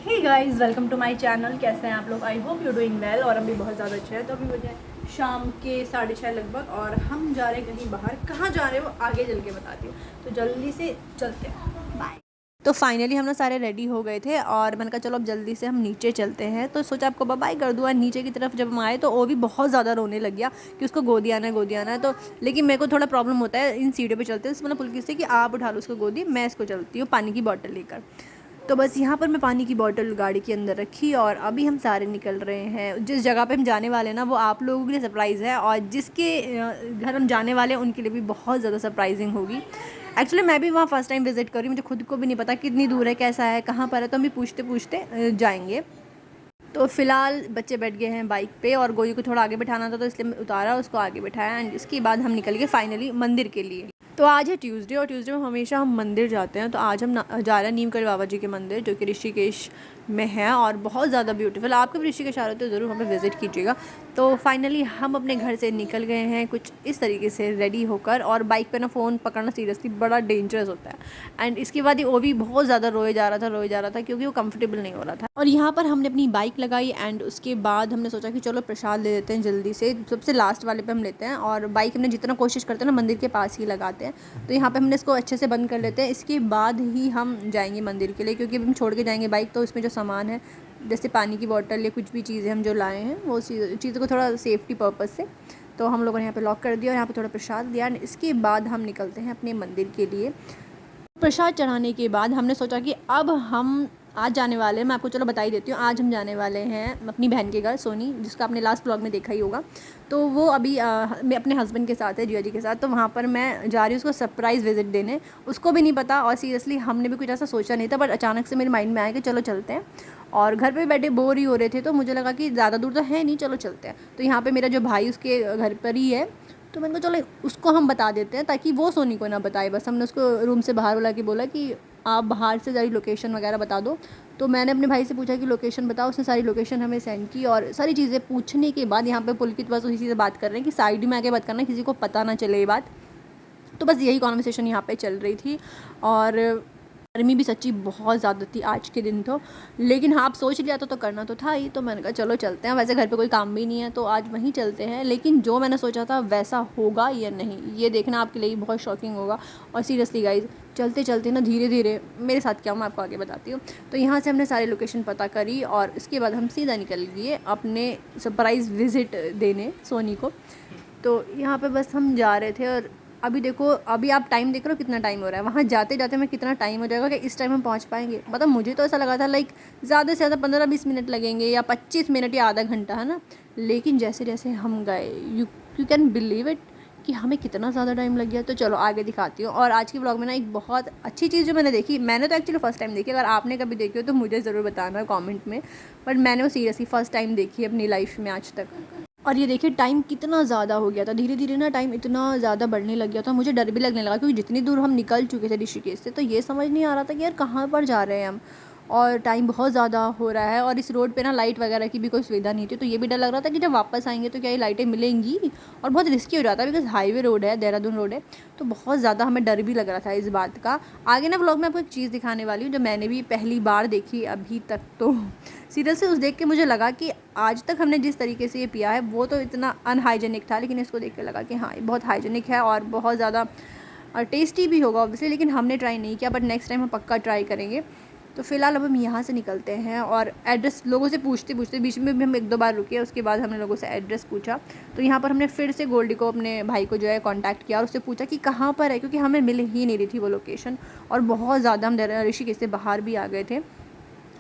Hey guys, welcome to my channel. कैसे हैं आप लोग? I hope you doing well. और हम भी बहुत ज़्यादा अच्छे हैं। तो अभी मुझे शाम के 6:30 लगभग और हम जा रहे हैं कहीं बाहर। कहाँ जा रहे हैं वो आगे चल के बताती हूँ, तो जल्दी से चलते हैं। बाय। तो फाइनली हम ना सारे रेडी हो गए थे और मैंने कहा चलो अब जल्दी से हम नीचे चलते हैं। तो सोचा आपको बाय कर दूँ। और नीचे की तरफ जब हम आए तो वो भी बहुत ज़्यादा रोने लग गया कि उसको गोदी आना है, गोदी आना है। तो लेकिन मेरे को थोड़ा प्रॉब्लम होता है इन सीढ़ियों पे चलते हैं। तो मैंने पुलकी से कि आप उठा लो उसको गोदी, मैं इसको चलती हूँ पानी की बॉटल लेकर। तो बस यहाँ पर मैं पानी की बोतल गाड़ी के अंदर रखी और अभी हम सारे निकल रहे हैं। जिस जगह पे हम जाने वाले हैं ना, वो आप लोगों के लिए सरप्राइज़ है और जिसके घर हम जाने वाले हैं उनके लिए भी बहुत ज़्यादा सरप्राइजिंग होगी। एक्चुअली मैं भी वहाँ फ़र्स्ट टाइम विज़िट करी, मुझे खुद को भी नहीं पता कितनी दूर है, कैसा है, कहाँ पर है। तो हम भी पूछते पूछते जाएंगे। तो फ़िलहाल बच्चे बैठ गए हैं बाइक पे और गोई को थोड़ा आगे बैठाना था, तो इसलिए उतारा, उसको आगे बैठाया एंड इसके बाद हम निकल गए फाइनली मंदिर के लिए। तो आज है ट्यूसडे और ट्यूसडे में हमेशा हम मंदिर जाते हैं। तो आज हम जा रहे हैं नीमकंठ बाबा जी के मंदिर, जो कि ऋषिकेश में है और बहुत ज़्यादा ब्यूटीफुल। आप कभी ऋषिकेश आ रहे हो तो ज़रूर हमें विज़िट कीजिएगा। तो फाइनली हम अपने घर से निकल गए हैं कुछ इस तरीके से रेडी होकर। और बाइक पे ना फ़ोन पकड़ना सीरियसली बड़ा डेंजरस होता है। एंड इसके बाद ही वो भी बहुत ज़्यादा रोए जा रहा था क्योंकि वो कंफर्टेबल नहीं हो रहा था। और यहाँ पर हमने अपनी बाइक लगाई एंड उसके बाद हमने सोचा कि चलो प्रसाद ले लेते हैं जल्दी से, सबसे लास्ट वाले पे हम लेते हैं। और बाइक हमने जितना कोशिश करते हैं ना मंदिर के पास ही लगाते हैं। तो यहाँ पे हमने इसको अच्छे से बंद कर लेते हैं। इसके बाद ही हम जाएंगे मंदिर के लिए, क्योंकि हम छोड़ के जाएंगे बाइक। तो इसमें जो सामान है जैसे पानी की बोतल या कुछ भी चीज़ें हम जो लाए हैं, वो चीज़ों को थोड़ा सेफ्टी पर्पज़ से तो हम लोगों ने यहाँ पे लॉक कर दिया और यहाँ पे थोड़ा प्रसाद दिया। इसके बाद हम निकलते हैं अपने मंदिर के लिए। प्रसाद चढ़ाने के बाद हमने सोचा कि अब हम आज जाने वाले हैं। मैं आपको चलो बता ही देती हूँ, आज हम जाने वाले हैं अपनी बहन के घर, सोनी, जिसका आपने लास्ट ब्लॉग में देखा ही होगा। तो वो अभी मैं अपने हस्बैंड के साथ है, जिया जी के साथ। तो वहाँ पर मैं जा रही हूँ उसको सरप्राइज़ विज़िट देने। उसको भी नहीं पता और सीरियसली हमने भी कुछ ऐसा सोचा नहीं था, बट अचानक से मेरे माइंड में आया कि चलो चलते हैं। और घर पे बैठे बोर ही हो रहे थे, तो मुझे लगा कि ज़्यादा दूर तो है नहीं, चलो चलते हैं। तो यहाँ पे मेरा जो भाई उसके घर पर ही है, तो मैंने कहा चलो उसको हम बता देते हैं ताकि वो सोनी को ना बताए। बस हमने उसको रूम से बाहर बुला के बोला कि आप बाहर से ज़रा लोकेशन वगैरह बता दो। तो मैंने अपने भाई से पूछा कि लोकेशन बताओ, उसने सारी लोकेशन हमें सेंड की। और सारी चीज़ें पूछने के बाद यहाँ पे पुलकित बस उसी चीज़ से बात कर रहे हैं कि साइड में आके बात करना, किसी को पता ना चले ये बात। तो बस यही कॉन्वर्सेशन यहाँ पे चल रही थी। और गर्मी भी सच्ची बहुत ज़्यादा थी आज के दिन तो। लेकिन हाँ, आप सोच लिया तो करना तो था ही। तो मैंने कहा चलो चलते हैं। वैसे घर पे कोई काम भी नहीं है तो आज वहीं चलते हैं। लेकिन जो मैंने सोचा था वैसा होगा या नहीं, ये देखना आपके लिए बहुत शॉकिंग होगा। और सीरियसली गाइज, चलते चलते ना धीरे धीरे मेरे साथ क्या मैं आपको आगे बताती हूँ। तो यहाँ से हमने सारी लोकेशन पता करी और इसके बाद हम सीधा निकल गए अपने सरप्राइज़ विज़िट देने सोनी को। तो यहाँ पे बस हम जा रहे थे। और अभी देखो, अभी आप टाइम देख रहे हो कितना टाइम हो रहा है। वहाँ जाते जाते मैं कितना टाइम हो जाएगा कि इस टाइम हम पहुँच पाएंगे। मतलब मुझे तो ऐसा लगा था लाइक ज़्यादा से ज़्यादा 15-20 मिनट लगेंगे या 25 मिनट या आधा घंटा, है ना। लेकिन जैसे जैसे हम गए, यू कैन बिलीव इट कि हमें कितना ज़्यादा टाइम लग गया। तो चलो आगे दिखाती हूँ। और आज की व्लॉग में ना एक बहुत अच्छी चीज़ जो मैंने देखी, मैंने तो एक्चुअली फ़र्स्ट टाइम देखी, अगर आपने कभी देखी हो तो मुझे ज़रूर बताना कमेंट में। बट मैंने वो सीरियसली फ़र्स्ट टाइम देखी अपनी लाइफ में आज तक। और ये देखिए टाइम कितना ज़्यादा हो गया था, धीरे धीरे ना टाइम इतना ज़्यादा बढ़ने लग गया था। मुझे डर भी लगने लगा क्योंकि जितनी दूर हम निकल चुके थे ऋषिकेश से, तो ये समझ नहीं आ रहा था कि यार कहाँ पर जा रहे हैं हम। और टाइम बहुत ज़्यादा हो रहा है और इस रोड पे ना लाइट वगैरह की भी कोई सुविधा नहीं थी। तो ये भी डर लग रहा था कि जब वापस आएंगे तो क्या ये लाइटें मिलेंगी। और बहुत रिस्की हो जाता है बिकॉज हाईवे रोड है, देहरादून रोड है। तो बहुत ज़्यादा हमें डर भी लग रहा था इस बात का। आगे ना व्लॉग में आपको एक चीज़ दिखाने वाली हूँ जो मैंने भी पहली बार देखी अभी तक। तो सीरियसली उस देख के मुझे लगा कि आज तक हमने जिस तरीके से ये पिया है वो तो इतना अनहाइजेनिक था, लेकिन इसको देख के लगा कि हाँ ये बहुत हाइजेनिक है और बहुत ज़्यादा टेस्टी भी होगा ऑब्वियसली। लेकिन हमने ट्राई नहीं किया, बट नेक्स्ट टाइम हम पक्का ट्राई करेंगे। तो फ़िलहाल अब हम यहाँ से निकलते हैं और एड्रेस लोगों से पूछते पूछते बीच में भी हम 1-2 बार रुके। उसके बाद हमने लोगों से एड्रेस पूछा। तो यहाँ पर हमने फिर से गोल्डी को, अपने भाई को जो है कांटेक्ट किया और उससे पूछा कि कहाँ पर है, क्योंकि हमें मिल ही नहीं रही थी वो लोकेशन। और बहुत ज़्यादा हम ऋषिकेश से बाहर भी आ गए थे,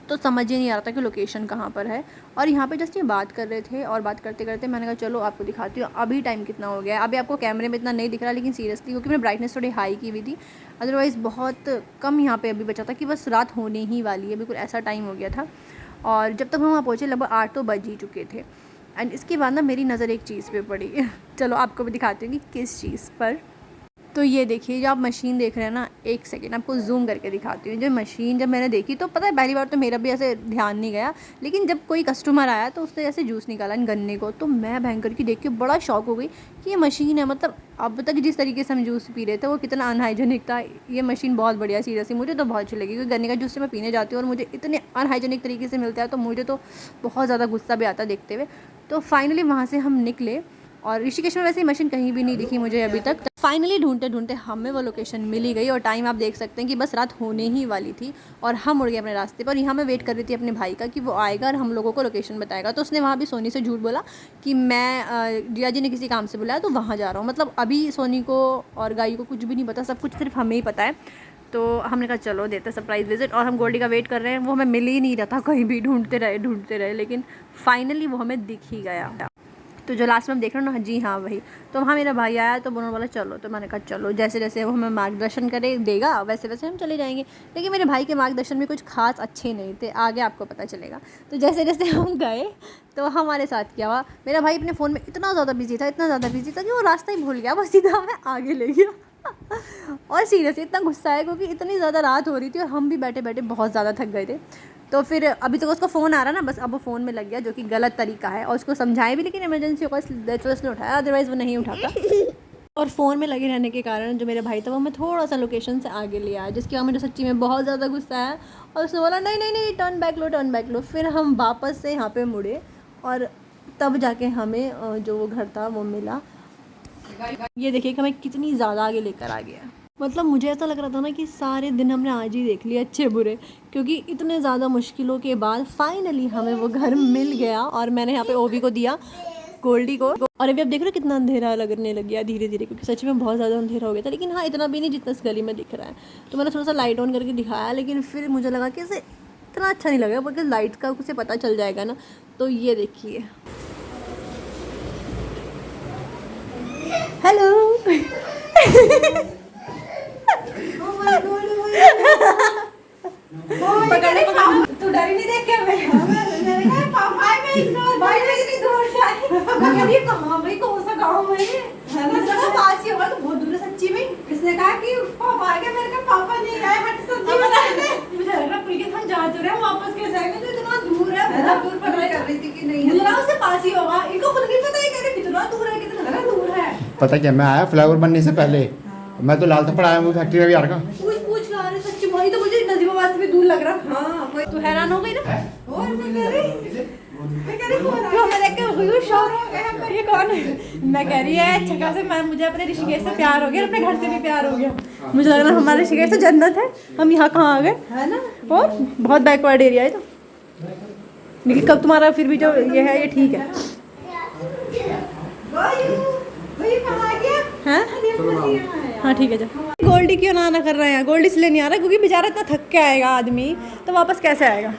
तो समझ ही नहीं आ रहा था कि लोकेशन कहाँ पर है। और यहाँ पे जस्ट ये बात कर रहे थे और बात करते करते मैंने कहा चलो आपको दिखाती हूँ अभी टाइम कितना हो गया है। अभी आपको कैमरे में इतना नहीं दिख रहा, लेकिन सीरियसली क्योंकि मैंने ब्राइटनेस थोड़ी हाई की हुई थी, अदरवाइज़ बहुत कम यहाँ पे अभी बचा था कि बस रात होने ही वाली है, बिल्कुल ऐसा टाइम हो गया था। और जब तक हम वहाँ पहुँचे लगभग 8 तो बज ही चुके थे। एंड इसके बाद ना मेरी नज़र एक चीज़ पे पड़ी चलो आपको भी दिखाती हूँ कि किस चीज़ पर। तो ये देखिए जो आप मशीन देख रहे हैं ना, एक सेकेंड आपको जूम करके दिखाती हूँ। जो मशीन जब मैंने देखी तो पता है पहली बार तो मेरा भी ऐसे ध्यान नहीं गया, लेकिन जब कोई कस्टमर आया तो उसने ऐसे जूस निकाला इन गन्ने को, तो मैं भयंकर की देख के बड़ा शौक हो गई कि ये मशीन है। मतलब अब तक जिस तरीके से हम जूस पी रहे थे वो कितना अनहाइजेनिक था, ये मशीन बहुत बढ़िया सीरियसली मुझे तो बहुत अच्छी लगी। क्योंकि गन्ने का जूस से मैं पीने जाती हूँ और मुझे इतने अनहाइजेनिक तरीके से मिलता है तो मुझे तो बहुत ज़्यादा गुस्सा भी आता देखते हुए। तो फाइनली वहाँ से हम निकले और ऋषिकेश में वैसे ही मशीन कहीं भी नहीं दिखी मुझे अभी तक। फाइनली ढूंढते ढूंढते हमें वो लोकेशन मिली गई और टाइम आप देख सकते हैं कि बस रात होने ही वाली थी और हम मुड़ गए अपने रास्ते पर। यहाँ मैं वेट कर रही थी अपने भाई का कि वो आएगा और हम लोगों को लोकेशन बताएगा। तो उसने वहाँ भी सोनी से झूठ बोला कि मैं जिया जी ने किसी काम से बुलाया तो वहाँ जा रहा हूँ। मतलब अभी सोनी को और गाई को कुछ भी नहीं पता, सब कुछ सिर्फ हमें ही पता है। तो हमने कहा चलो देते सरप्राइज़ विजिट। और हम गोल्डी का वेट कर रहे हैं, वो हमें मिल ही नहीं रहा था, कहीं भी ढूंढते रहे, लेकिन फाइनली वो हमें दिख ही गया। तो जो लास्ट में हम देख रहे हो ना, जी हाँ वही। तो वहाँ मेरा भाई आया तो उन्होंने बोला चलो, तो मैंने कहा चलो, जैसे जैसे वो हमें मार्गदर्शन देगा वैसे वैसे हम चले जाएंगे। लेकिन मेरे भाई के मार्गदर्शन भी कुछ खास अच्छे नहीं थे, आगे आपको पता चलेगा। तो जैसे जैसे हम गए तो हमारे साथ क्या हुआ, मेरा भाई अपने फ़ोन में इतना ज़्यादा बिजी था कि वो रास्ता ही भूल गया, वो सीधा हमें आगे ले गया। और सीरियसली इतना गुस्सा है क्योंकि इतनी ज़्यादा रात हो रही थी और हम भी बैठे बैठे बहुत ज़्यादा थक गए थे। तो फिर अभी तक उसका फ़ोन आ रहा ना, बस अब वो फ़ोन में लग गया, जो कि गलत तरीका है। और उसको समझाए भी, लेकिन इमरजेंसी होगा इसलिए उसने उठाया, अदरवाइज़ वो नहीं उठाता। और फ़ोन में लगे रहने के कारण जो मेरा भाई था वो मैं थोड़ा सा लोकेशन से आगे ले आया, जिसकी वजह मुझे सच्ची में बहुत ज़्यादा गुस्सा आया। और उसने बोला नहीं नहीं नहीं, टर्न बैक लो। फिर हम वापस से यहाँ पर मुड़े और तब जाके हमें जो वो घर था वो मिला। ये देखिए कि हमें कितनी ज़्यादा आगे लेकर आ गया। मतलब मुझे ऐसा लग रहा था ना कि सारे दिन हमने आज ही देख लिए अच्छे बुरे, क्योंकि इतने ज़्यादा मुश्किलों के बाद फाइनली हमें वो घर मिल गया। और मैंने यहाँ पे ओबी को दिया, गोल्डी को। और अभी आप देख रहे हो कितना अंधेरा लगने लग गया धीरे धीरे, क्योंकि सच में बहुत ज़्यादा अंधेरा हो गया था। लेकिन हाँ, इतना भी नहीं जितना इस गली में दिख रहा है। तो मैंने थोड़ा सा लाइट ऑन करके दिखाया, लेकिन फिर मुझे लगा कि इसे इतना अच्छा नहीं लगा, बिकॉज लाइट का उसे पता चल जाएगा ना। तो ये देखिए, हेलो तू डरी नहीं देख के भाई कौन सा गाँव है पास ही होगा तो बहुत दूर है सच्ची में। किसने कहा कि पापा आ गया, मेरे का पापा नहीं आए, हट सब्जी बना दे। मुझे लग रहा पुल के हम जा तो रहे, वापस कैसे आएंगे, तो इतना दूर है, बहुत दूर पड़ कर रही थी कि नहीं, मुझे लगा उससे पास ही होगा। इनको खुद नहीं पता है कि कितना दूर है, कितना दूर है। पता क्या, मैं आया फ्लाईओवर बनने से पहले, मैं तो लाल थप्पड़ आया हूँ फैक्ट्री में भी। यार का पूछ ला रहे सच्ची भाई, तो मुझे नजीबाबाद से भी दूर लग रहा। हाँ तू हैरान हो गई ना। और मैं कह रही ये कौन है, मैं कह रही है छक्का से मैं, मुझे अपने ऋषिकेश से प्यार हो गया, अपने घर से भी प्यार हो गया। मुझे लग रहा है हमारे ऋषिकेश तो जन्नत है, हम यहाँ कहाँ आ गए, है ना। और बहुत बैकवर्ड एरिया है तो, लेकिन कब तुम्हारा फिर भी जो ये है ये ठीक है। हाँ ठीक है। जब गोल्डी क्यों ना कर रहे हैं, गोल्डी इसलिए नहीं आ रहा क्योंकि बेचारा इतना थक के आएगा आदमी, तो वापस कैसे आएगा।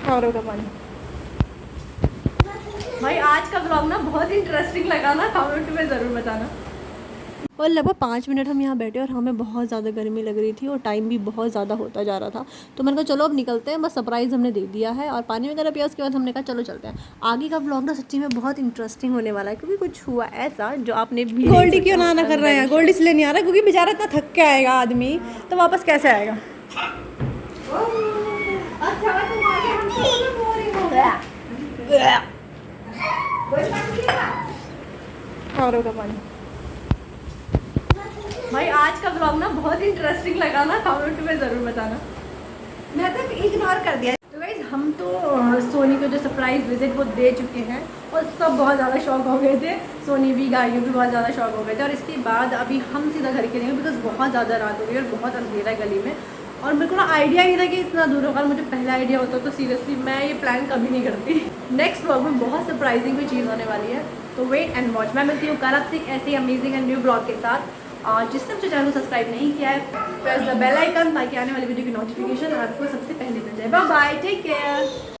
और होगा पानी। भाई आज का ब्लॉग ना बहुत इंटरेस्टिंग लगा ना, कमेंट में ज़रूर बताना। और लगभग 5 मिनट हम यहाँ बैठे और हमें बहुत ज़्यादा गर्मी लग रही थी और टाइम भी बहुत ज़्यादा होता जा रहा था। तो मैंने कहा चलो अब निकलते हैं, बस सरप्राइज़ हमने दे दिया है और पानी वगैरह पिया। उसके बाद हमने कहा चलो चलते हैं। आगे का ब्लॉग ना सच्ची में बहुत इंटरेस्टिंग होने वाला है, क्योंकि कुछ हुआ ऐसा जो आपने भी। गोल्डी क्यों ना कर रहे हैं, गोल्डी इसलिए नहीं आ रहा क्योंकि बेचारा इतना थक के आएगा आदमी, तो वापस कैसे आएगा। और होगा पानी। भाई आज का ब्लॉग ना बहुत इंटरेस्टिंग लगा ना, कमेंट में ज़रूर बताना। मैं तो इग्नोर कर दिया। तो गाइस हम तो सोनी को जो सरप्राइज़ विजिट वो दे चुके हैं और सब बहुत ज़्यादा शॉक हो गए थे। सोनी भी, गाइयों भी बहुत ज़्यादा शॉक हो गए थे। और इसके बाद अभी हम सीधा घर के लिए, बिकॉज बहुत ज़्यादा रात हो गई और बहुत अंधेरा है गली में। और मेरे को ना आइडिया नहीं था कि इतना दूर होगा। मुझे पहला आइडिया होता तो सीरियसली मैं ये प्लान कभी नहीं करती। नेक्स्ट ब्लॉग में बहुत सरप्राइजिंग कोई चीज़ होने वाली है, तो वेट एंड वॉच। मैं मिलती हूँ कल आपसे ऐसे अमेजिंग एंड न्यू ब्लॉग के साथ। और जिसने मुझे चैनल को सब्सक्राइब नहीं किया है, प्रेस द बेल आइकन ताकि आने वाली वीडियो की नोटिफिकेशन आपको सबसे पहले मिल जाए। Bye bye, take care.